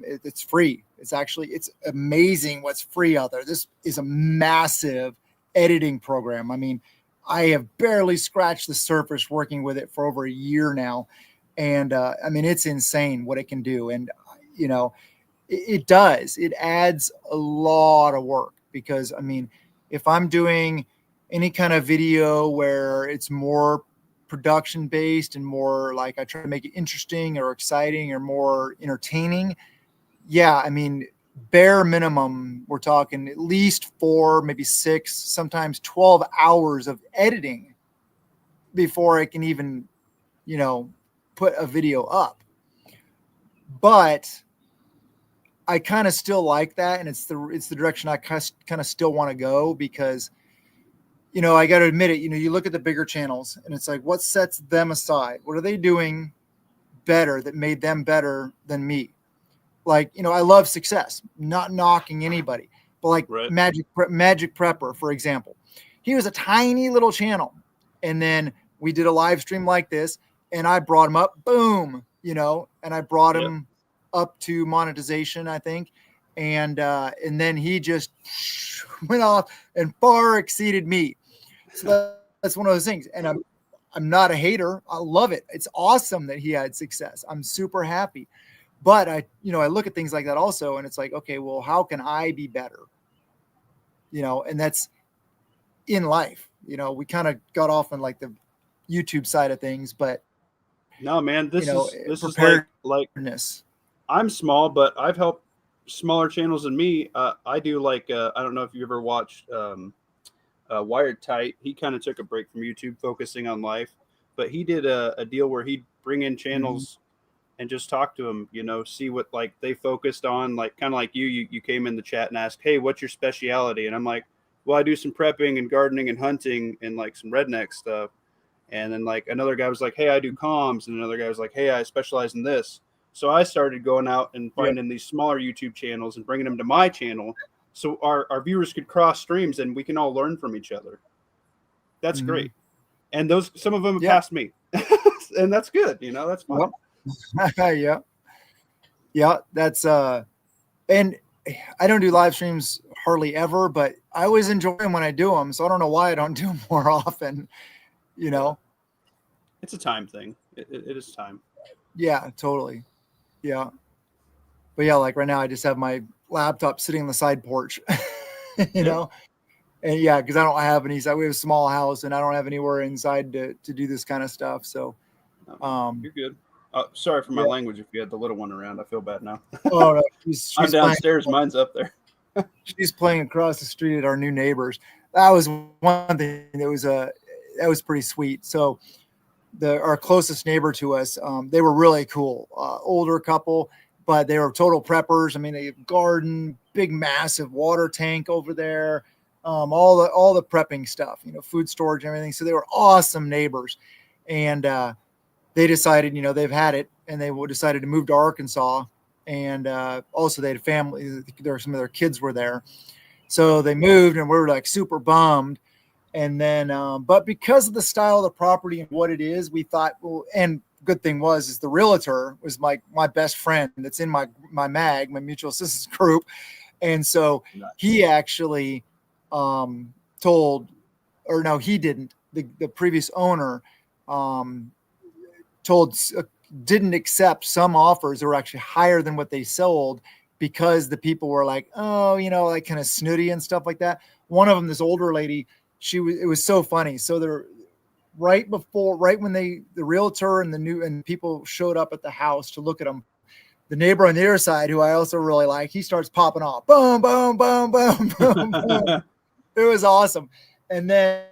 It's free. It's amazing what's free out there. This is a massive editing program. I mean, I have barely scratched the surface working with it for over a year now. And I mean, it's insane what it can do. And, it does. It adds a lot of work because, I mean, if I'm doing any kind of video where it's more production based and more like I try to make it interesting or exciting or more entertaining, yeah, I mean, bare minimum, we're talking at least 4, maybe 6, sometimes 12 hours of editing before I can even, put a video up. But I kind of still like that, and it's the direction I kind of still want to go because, I got to admit it. You look at the bigger channels, and it's like, what sets them aside? What are they doing better that made them better than me? Like, I love success, not knocking anybody, but like Right. Magic Prepper, for example, he was a tiny little channel, and then we did a live stream like this, and I brought him up, boom, and I brought Yep. him up to monetization, I think, and then he just went off and far exceeded me. So that's one of those things, and I'm not a hater. I love it. It's awesome that he had success. I'm super happy. But I look at things like that also, and it's like, okay, well, how can I be better? And that's in life. We kind of got off on like the YouTube side of things, but No, man, this is preparedness. I'm small, but I've helped smaller channels than me. I do like I don't know if you ever watched Wired Tight. He kind of took a break from YouTube, focusing on life, but he did a deal where he'd bring in channels and just talk to them, see what like they focused on, like kind of like you came in the chat and asked, hey, what's your speciality? And I'm like, well, I do some prepping and gardening and hunting and like some redneck stuff. And then like another guy was like, hey, I do comms. And another guy was like, hey, I specialize in this. So I started going out and finding these smaller YouTube channels and bringing them to my channel so our viewers could cross streams and we can all learn from each other. That's great. And some of them have passed me. And that's good. That's fine. Yep. Yeah. That's and I don't do live streams hardly ever, but I always enjoy them when I do them. So I don't know why I don't do them more often. It's a time thing. It is time. Yeah, totally. Yeah. But yeah, like right now I just have my laptop sitting on the side porch, know, and yeah, because I don't have any, we have a small house and I don't have anywhere inside to do this kind of stuff. So, you're good. Sorry for my language. If you had the little one around, I feel bad now. Oh, no, she's I'm downstairs. Mine's up there. She's playing across the street at our new neighbors. That was one thing that was pretty sweet. So our closest neighbor to us, they were really cool, older couple, but they were total preppers. I mean, they garden, big, massive water tank over there, all the prepping stuff, food storage and everything. So they were awesome neighbors. And they decided, they've had it, and they decided to move to Arkansas. And also they had family. Some of their kids were there. So they moved, and we were like super bummed. And then, but because of the style of the property and what it is, we thought, well, and good thing is the realtor was my best friend that's in my mutual assistance group. And so he actually he didn't. The previous owner didn't accept some offers that were actually higher than what they sold because the people were like, oh, like kind of snooty and stuff like that. One of them, this older lady, it was so funny. So right when the realtor and people showed up at the house to look at them, the neighbor on the other side, who I also really like, he starts popping off, boom, boom, boom, boom, boom, boom. It was awesome. And then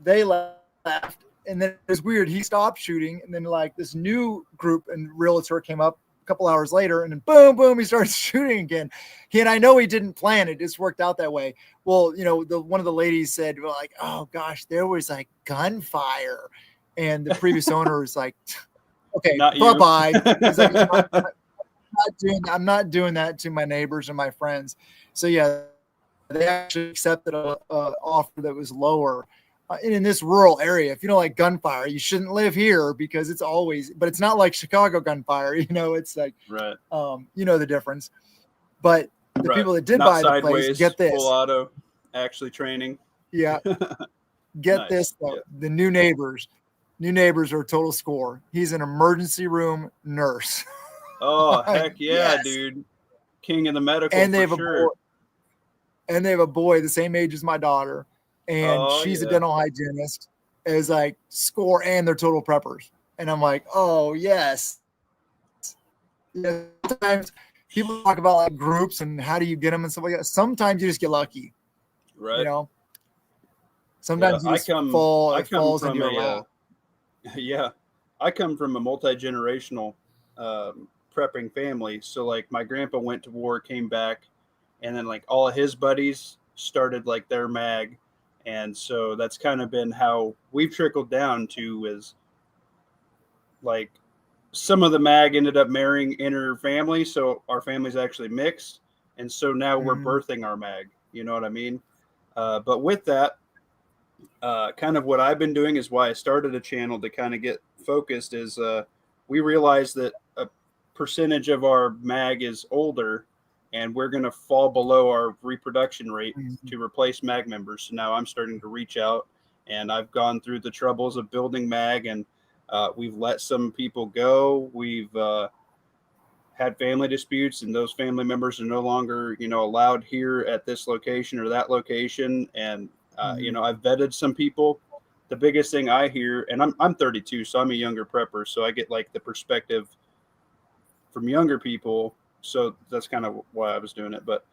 they left, and then it was weird. He stopped shooting, and then like this new group and realtor came up a couple hours later, and then boom, boom, he starts shooting again. And I know he didn't plan it; just worked out that way. Well, one of the ladies said, well, like, oh gosh, there was like gunfire, and the previous owner was like, okay, bye bye. He's like, I'm not doing that to my neighbors and my friends. So yeah, they actually accepted a offer that was lower. In this rural area, if you don't like gunfire, you shouldn't live here because it's always, but it's not like Chicago gunfire, it's like, right. The difference. But the people that did not buy sideways, the place, get this. Full auto, actually training. Yeah. Get Nice. this though. Yeah. The new neighbors are a total score. He's an emergency room nurse. Oh, heck yeah, Yes. dude. King of the medical, and they for have sure. a boy, and they have a boy the same age as my daughter, and she's a dental hygienist. Is like score, and they're total preppers. And I'm like, oh yes. Sometimes people talk about like groups and how do you get them and stuff like that. Sometimes you just get lucky, right? Sometimes you just falls into your lap. Yeah, I come from a multi-generational prepping family. So like my grandpa went to war, came back, and then like all of his buddies started like their mag. And so that's kind of been how we've trickled down to, is like some of the mag ended up marrying inner family. So our family's actually mixed. And so now we're birthing our mag, you know what I mean? But with that, kind of what I've been doing is why I started a channel to kind of get focused is we realized that a percentage of our mag is older, and we're going to fall below our reproduction rate to replace mag members. So now I'm starting to reach out, and I've gone through the troubles of building mag, and we've let some people go. We've had family disputes, and those family members are no longer, allowed here at this location or that location. And, I've vetted some people. The biggest thing I hear, and I'm 32, so I'm a younger prepper. So I get like the perspective from younger people. So that's kind of why I was doing it. But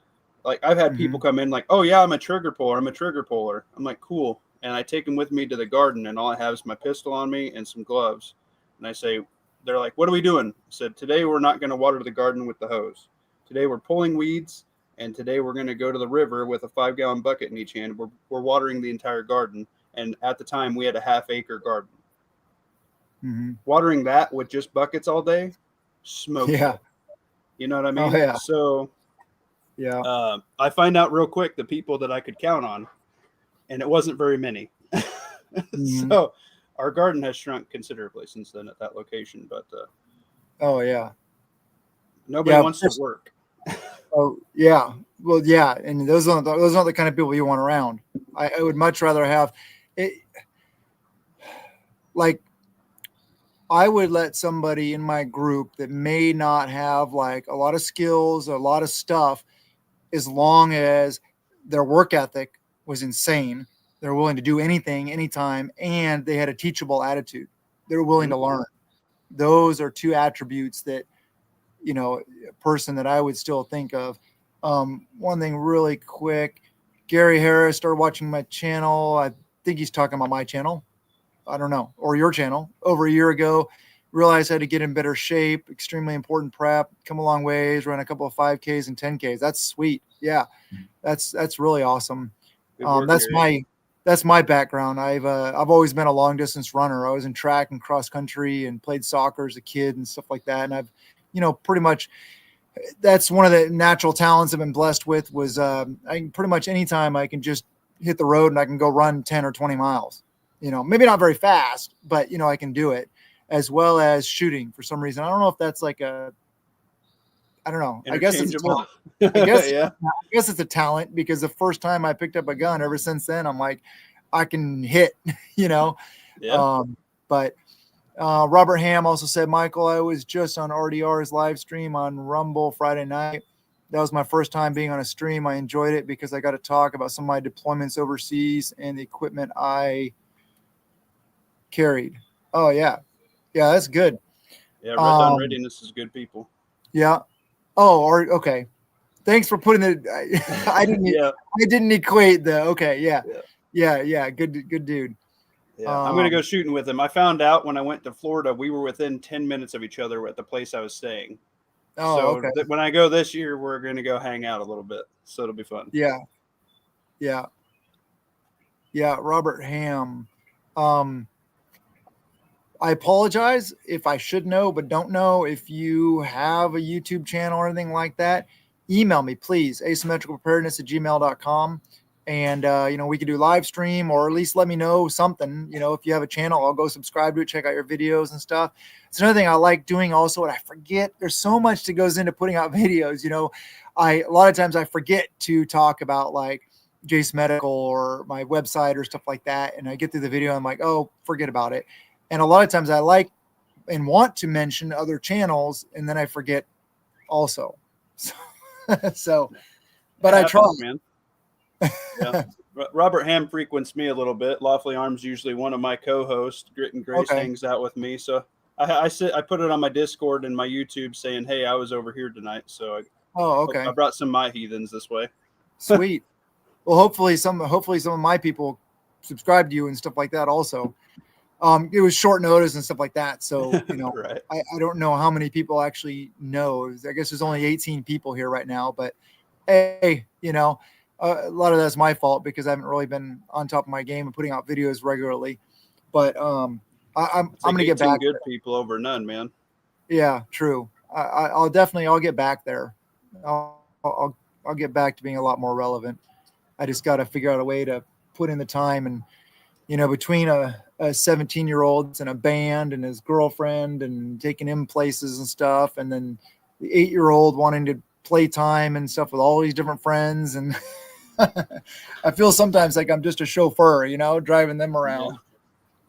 like I've had people come in like, oh yeah, I'm a trigger puller. I'm like, cool. And I take them with me to the garden, and all I have is my pistol on me and some gloves. And I say, they're like, what are we doing? I said, today we're not going to water the garden with the hose. Today we're pulling weeds, and today we're going to go to the river with a 5-gallon bucket in each hand. We're watering the entire garden. And at the time we had a half-acre garden. Watering that with just buckets all day, smoke. Yeah. You know what I mean? Oh, yeah. So yeah, I find out real quick the people that I could count on, and it wasn't very many. So our garden has shrunk considerably since then at that location. But oh yeah, nobody wants to work. Oh yeah, well yeah, and those aren't the kind of people you want around. I would much rather have it. Like, I would let somebody in my group that may not have like a lot of skills, a lot of stuff, as long as their work ethic was insane. They're willing to do anything, anytime, and they had a teachable attitude. They're willing to learn. Those are two attributes that, a person that I would still think of. One thing really quick, Gary Harris started watching my channel. I think he's talking about my channel. I don't know, or your channel, over a year ago. Realized I had to get in better shape, extremely important prep, come a long ways, run a couple of 5Ks and 10Ks. That's sweet. Yeah. That's really awesome. That's my background. I've always been a long distance runner. I was in track and cross country and played soccer as a kid and stuff like that. And I've, pretty much, that's one of the natural talents I've been blessed with was I can pretty much anytime I can just hit the road and I can go run 10 or 20 miles, maybe not very fast, but I can do it, as well as shooting for some reason. I don't know if that's like I don't know. I guess it's a talent. I guess it's a talent, because the first time I picked up a gun, ever since then, I'm like, I can hit, Yeah. But Robert Ham also said, Michael, I was just on RDR's live stream on Rumble Friday night. That was my first time being on a stream. I enjoyed it because I got to talk about some of my deployments overseas and the equipment I carried. Oh yeah. Yeah, that's good. Yeah, Red Dawn Readiness is good people. Yeah. Oh, or okay. Thanks for putting it. I didn't. Yeah. I didn't equate the. Okay. Yeah. Yeah. Yeah. Good dude. Yeah. I'm gonna go shooting with him. I found out when I went to Florida, we were within 10 minutes of each other at the place I was staying. Oh, So okay. when I go this year, we're gonna go hang out a little bit. So it'll be fun. Yeah. Yeah. Yeah. Robert Ham. Um, I apologize if I should know, but don't know. If you have a YouTube channel or anything like that, email me, please, asymmetricalpreparedness@gmail.com. And, we could do live stream, or at least let me know something. If you have a channel, I'll go subscribe to it, check out your videos and stuff. It's another thing I like doing also, and I forget there's so much that goes into putting out videos. A lot of times I forget to talk about like Jace Medical or my website or stuff like that. And I get through the video, and I'm like, oh, forget about it. And a lot of times I like and want to mention other channels, and then I forget also. So but I try. Man. Yeah. Robert Ham frequents me a little bit. Lawfully Arms usually one of my co-hosts. Grit and Grace hangs out with me. So I put it on my Discord and my YouTube saying, hey, I was over here tonight. So I brought some of my heathens this way. Sweet. Well, hopefully some of my people subscribe to you and stuff like that also. It was short notice and stuff like that. So, right. I don't know how many people actually know. I guess there's only 18 people here right now, but hey, a lot of that's my fault because I haven't really been on top of my game and putting out videos regularly. But I'm going to get back. Good people over none, man. Yeah, true. I'll get back there. I'll get back to being a lot more relevant. I just got to figure out a way to put in the time, and between a 17-year-old and a band and his girlfriend and taking him places and stuff, and then the 8-year-old wanting to play time and stuff with all these different friends, and I feel sometimes like I'm just a chauffeur, driving them around. Yeah.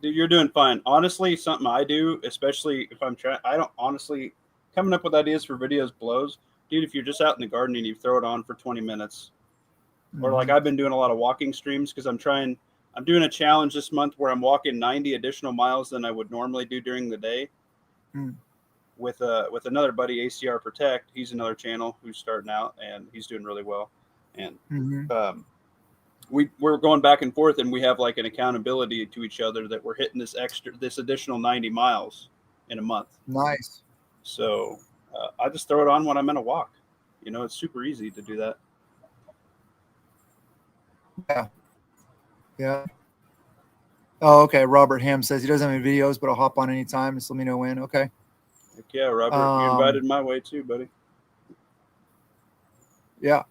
Dude, you're doing fine. Honestly, something I do, especially if I'm trying, I don't honestly coming up with ideas for videos blows. Dude, if you're just out in the garden and you throw it on for 20 minutes, or like I've been doing a lot of walking streams because I'm doing a challenge this month where I'm walking 90 additional miles than I would normally do during the day. With another buddy, ACR Protect. He's another channel who's starting out, and he's doing really well. And we're going back and forth, and we have like an accountability to each other that we're hitting this additional 90 miles in a month. Nice. So I just throw it on when I'm in a walk. It's super easy to do that. Yeah. Oh, okay. Robert Ham says he doesn't have any videos, but I'll hop on anytime. Just let me know when. Okay. Heck yeah, Robert, you invited my way too, buddy. Yeah.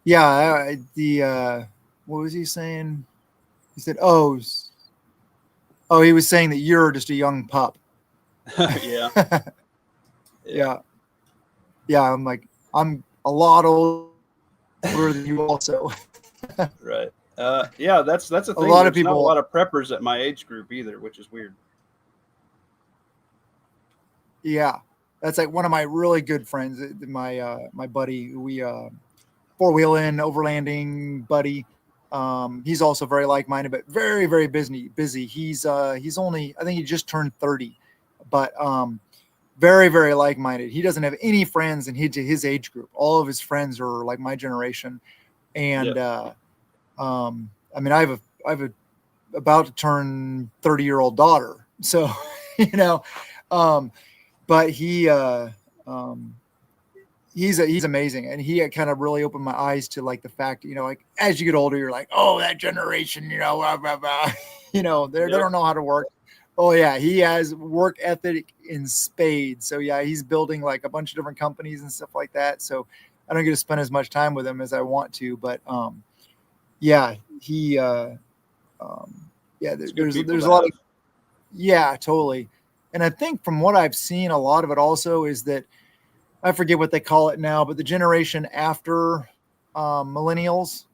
Yeah. What was he saying? He said, "Oh, he was saying that you're just a young pup." Yeah. Yeah. I'm like, I'm a lot older than you also. Right. Yeah, that's a thing. A lot of There's people, not a lot of preppers at my age group either, which is weird. Yeah, that's like one of my really good friends, my buddy. We four-wheeling, overlanding buddy. He's also very like-minded, but very, very busy. He's only, I think he just turned 30, but very, very like-minded. He doesn't have any friends in his age group. All of his friends are like my generation, and I mean, I have a about to turn 30-year-old daughter, so but he's amazing, and he kind of really opened my eyes to like the fact, like as you get older, you're like, oh, that generation, blah, blah, blah. They don't know how to work. Oh yeah, he has work ethic in spades. So yeah, he's building like a bunch of different companies and stuff like that. So I don't get to spend as much time with him as I want to, but yeah, he there's a lot of, yeah, totally. And I think from what I've seen, a lot of it also is that, I forget what they call it now, but the generation after millennials,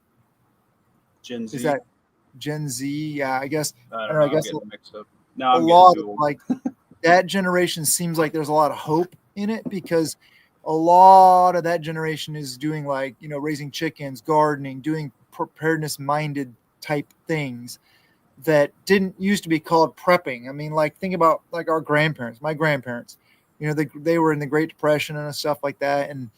Gen Z. Is that Gen Z? Yeah, I guess. I don't know. I guess I'm getting mixed up. No, a lot of like that generation seems like there's a lot of hope in it, because a lot of that generation is doing like, raising chickens, gardening, doing preparedness minded type things that didn't used to be called prepping. I mean, like think about like our grandparents, my grandparents, they were in the Great Depression and stuff like that. And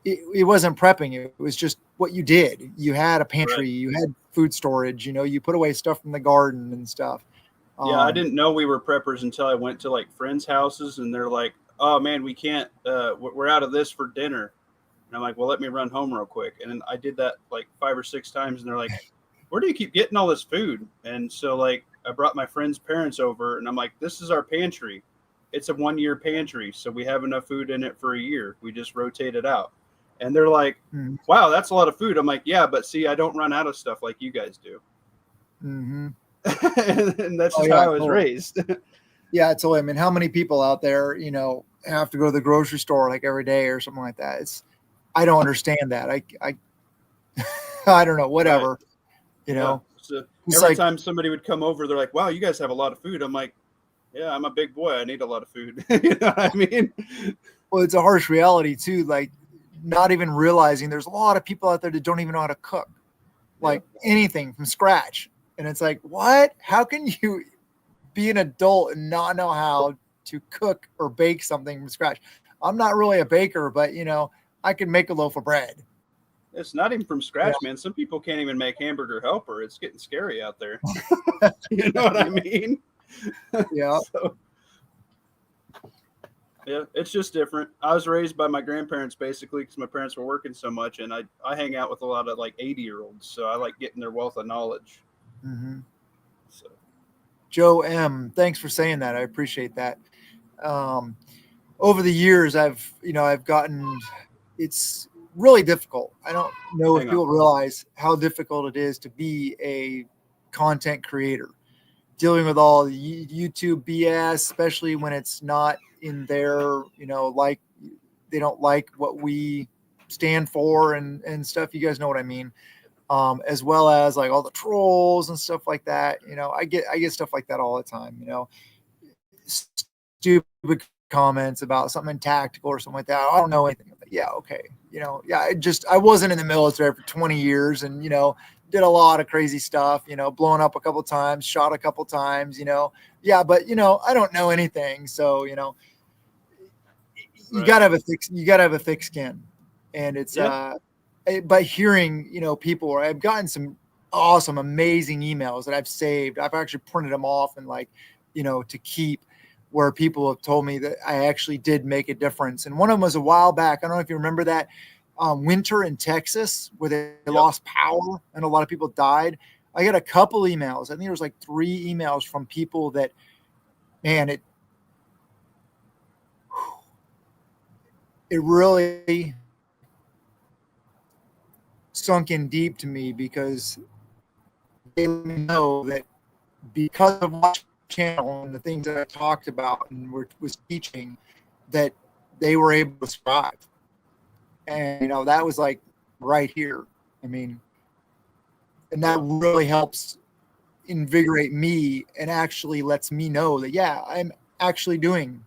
it wasn't prepping. It was just what you did. You had a pantry, you had food storage, you put away stuff from the garden and stuff. Yeah, I didn't know we were preppers until I went to like friends' houses and they're like, "Oh man, we can't. We're out of this for dinner." And I'm like, "Well, let me run home real quick." And then I did that like 5 or 6 times, and they're like, "Where do you keep getting all this food?" And so like I brought my friend's parents over, and I'm like, "This is our pantry. It's a 1-year pantry, so we have enough food in it for a year. We just rotate it out." And they're like, "Wow, that's a lot of food." I'm like, "Yeah, but see, I don't run out of stuff like you guys do." Mm-hmm. And that's just how I was raised. Yeah, totally. I mean, how many people out there, have to go to the grocery store like every day or something like that? I don't understand that. I I don't know, whatever. Right. So every time somebody would come over, they're like, "Wow, you guys have a lot of food." I'm like, "Yeah, I'm a big boy. I need a lot of food." You know what I mean? Well, it's a harsh reality too. Like, not even realizing there's a lot of people out there that don't even know how to cook, like anything from scratch. And it's like, what? How can you be an adult and not know how to cook or bake something from scratch? I'm not really a baker, but I can make a loaf of bread. It's not even from scratch, man. Some people can't even make hamburger helper. It's getting scary out there. You know what I mean? Yeah. So, yeah, it's just different. I was raised by my grandparents basically because my parents were working so much, and I hang out with a lot of like 80-year-olds, so I like getting their wealth of knowledge. Mm-hmm. So, Joe M, thanks for saying that. I appreciate that. Over the years, I've gotten, it's really difficult. I don't know if people realize how difficult it is to be a content creator, dealing with all the YouTube BS, especially when it's not in their, like they don't like what we stand for and stuff. You guys know what I mean? As well as like all the trolls and stuff like that. I get stuff like that all the time. Stupid comments about something tactical or something like that. I don't know anything. Yeah, okay. I wasn't in the military for 20 years and did a lot of crazy stuff. Blown up a couple times, shot a couple times. Yeah, but I don't know anything. So you gotta have a thick skin, and it's but hearing, people where I've gotten some awesome, amazing emails that I've saved. I've actually printed them off and to keep, where people have told me that I actually did make a difference. And one of them was a while back. I don't know if you remember that winter in Texas where they lost power and a lot of people died. I got a couple emails. I think there was like 3 emails from people that, man, it really sunk in deep to me because they let me know that because of watching the channel and the things that I talked about and was teaching, that they were able to survive. And that was like right here. I mean, and that really helps invigorate me and actually lets me know that I'm actually doing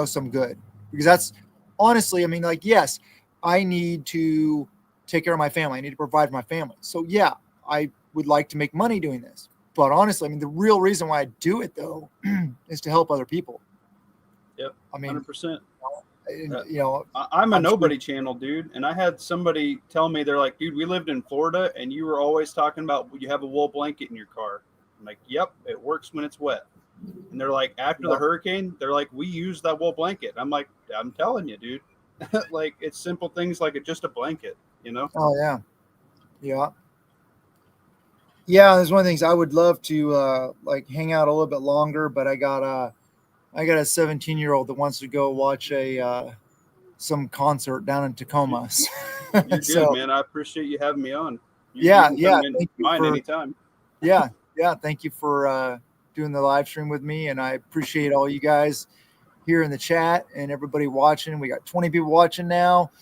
some good, because that's honestly, I mean, like, yes, I need to take care of my family. I need to provide for my family. So yeah, I would like to make money doing this. But honestly, I mean, the real reason why I do it though is to help other people. Yep. I mean, 100%. I'm a nobody channel, dude. And I had somebody tell me, they're like, "Dude, we lived in Florida and you were always talking about you have a wool blanket in your car." I'm like, "Yep, it works when it's wet." And they're like, after the hurricane, they're like, "We use that wool blanket." I'm like, "I'm telling you, dude." Like, it's simple things like just a blanket, Oh yeah. Yeah. Yeah. There's one of the things I would love to hang out a little bit longer, but I got a 17-year-old that wants to go watch some concert down in Tacoma. You're good, man. I appreciate you having me on. You Thank you anytime. Yeah. Thank you for doing the live stream with me, and I appreciate all you guys here in the chat and everybody watching. We got 20 people watching now.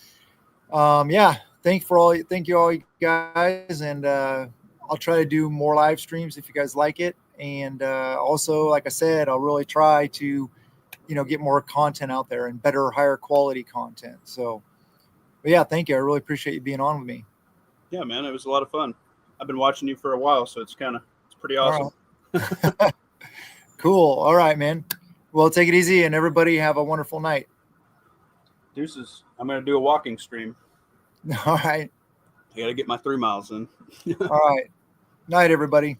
Thank you all you guys, and I'll try to do more live streams if you guys like it. And also, like I said, I'll really try to get more content out there and better, higher quality content. So, but yeah, thank you. I really appreciate you being on with me. Yeah, man, it was a lot of fun. I've been watching you for a while, so it's pretty All awesome. right. Cool. All right, man. Well, take it easy, and everybody have a wonderful night. Deuces. I'm going to do a walking stream. All right. I got to get my 3 miles in. All right. Night, everybody.